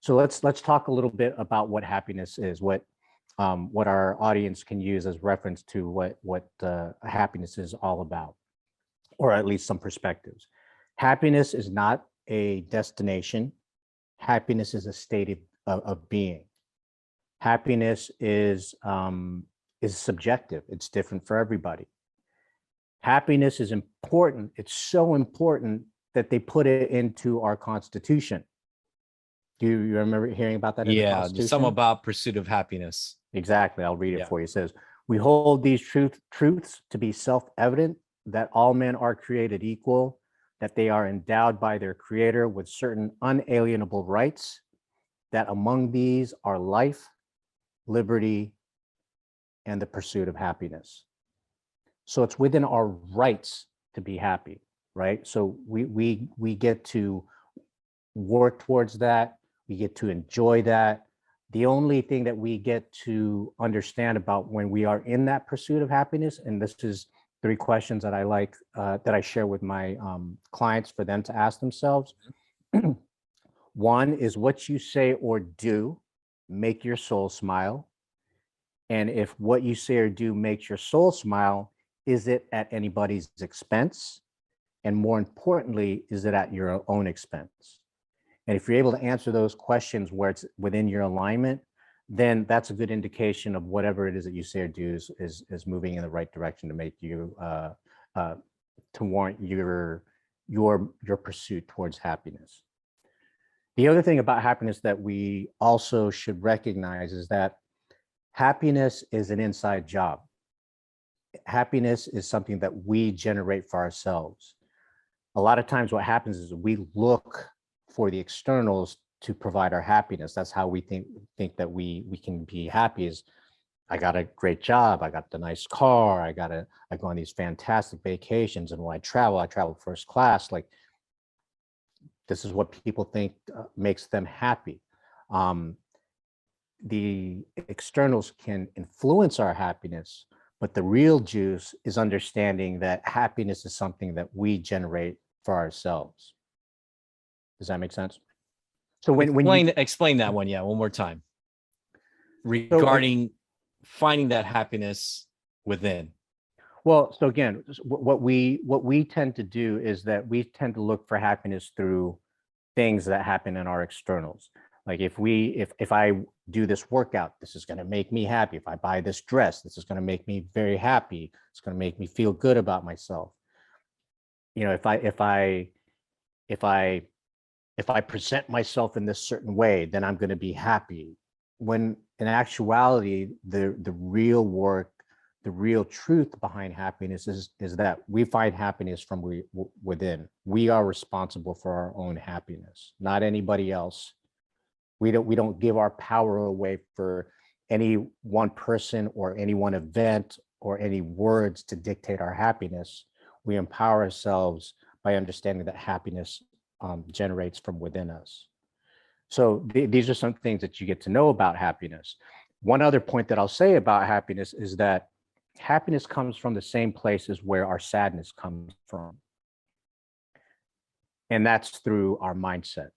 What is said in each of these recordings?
So let's talk a little bit about what happiness is, what our audience can use as reference to what happiness is all about, or at least some perspectives. Happiness is not a destination. Happiness is a state of being. Happiness is subjective. It's different for everybody. Happiness is important. It's so important that they put it into our Constitution. Do you remember hearing about that in the Constitution? Some about pursuit of happiness. Exactly. I'll read it for you. It says, we hold these truths to be self-evident, that all men are created equal, that they are endowed by their creator with certain unalienable rights, that among these are life, liberty, and the pursuit of happiness. So it's within our rights to be happy, right? So we get to work towards that. We get to enjoy that. The only thing that we get to understand about when we are in that pursuit of happiness, and this is 3 questions that I like, that I share with my clients for them to ask themselves. 1 is, what you say or do make your soul smile? And if what you say or do makes your soul smile, is it at anybody's expense? And more importantly, is it at your own expense? And if you're able to answer those questions where it's within your alignment, then that's a good indication of whatever it is that you say or do is moving in the right direction to make you to warrant your pursuit towards happiness. The other thing about happiness that we also should recognize is that happiness is an inside job. Happiness is something that we generate for ourselves. A lot of times what happens is we look for the externals to provide our happiness. That's how we think that we can be happy, is I got a great job, I got the nice car, I go on these fantastic vacations, and when I travel first class. Like, this is what people think makes them happy. The externals can influence our happiness, but the real juice is understanding that happiness is something that we generate for ourselves. Does that make sense? So explain that one, one more time, regarding finding that happiness within. Well, so again, what we tend to do is that we tend to look for happiness through things that happen in our externals. Like if I do this workout, this is going to make me happy. If I buy this dress, this is going to make me very happy. It's going to make me feel good about myself. You know, if I present myself in this certain way, then I'm going to be happy. When in actuality, the real work, the real truth behind happiness is that we find happiness from within. We are responsible for our own happiness, not anybody else. We don't give our power away for any one person or any one event or any words to dictate our happiness. We empower ourselves by understanding that happiness generates from within us. So these are some things that you get to know about happiness. One other point that I'll say about happiness is that happiness comes from the same places where our sadness comes from. And that's through our mindset.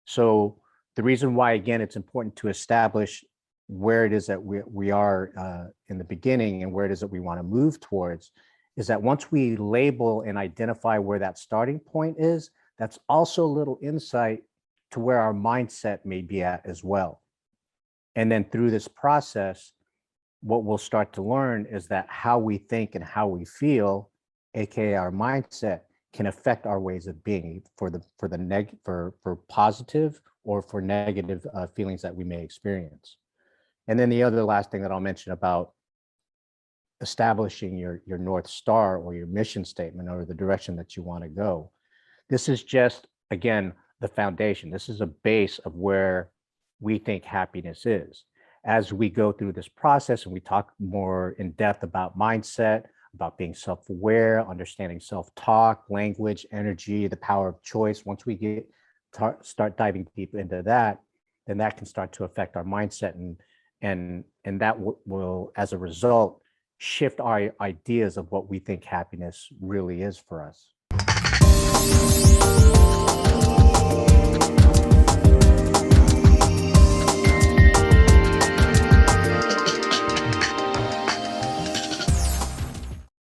So the reason why, again, it's important to establish where it is that we are in the beginning and where it is that we want to move towards is that once we label and identify where that starting point is, that's also a little insight to where our mindset may be at as well. And then through this process, what we'll start to learn is that how we think and how we feel, aka our mindset, can affect our ways of being for positive or for negative feelings that we may experience. And then the other last thing that I'll mention about establishing your North Star or your mission statement or the direction that you want to go. This is just, again, the foundation. This is a base of where we think happiness is. As we go through this process and we talk more in depth about mindset, about being self-aware, understanding self-talk, language, energy, the power of choice, once we start diving deep into that, then that can start to affect our mindset, and that will, as a result, shift our ideas of what we think happiness really is for us.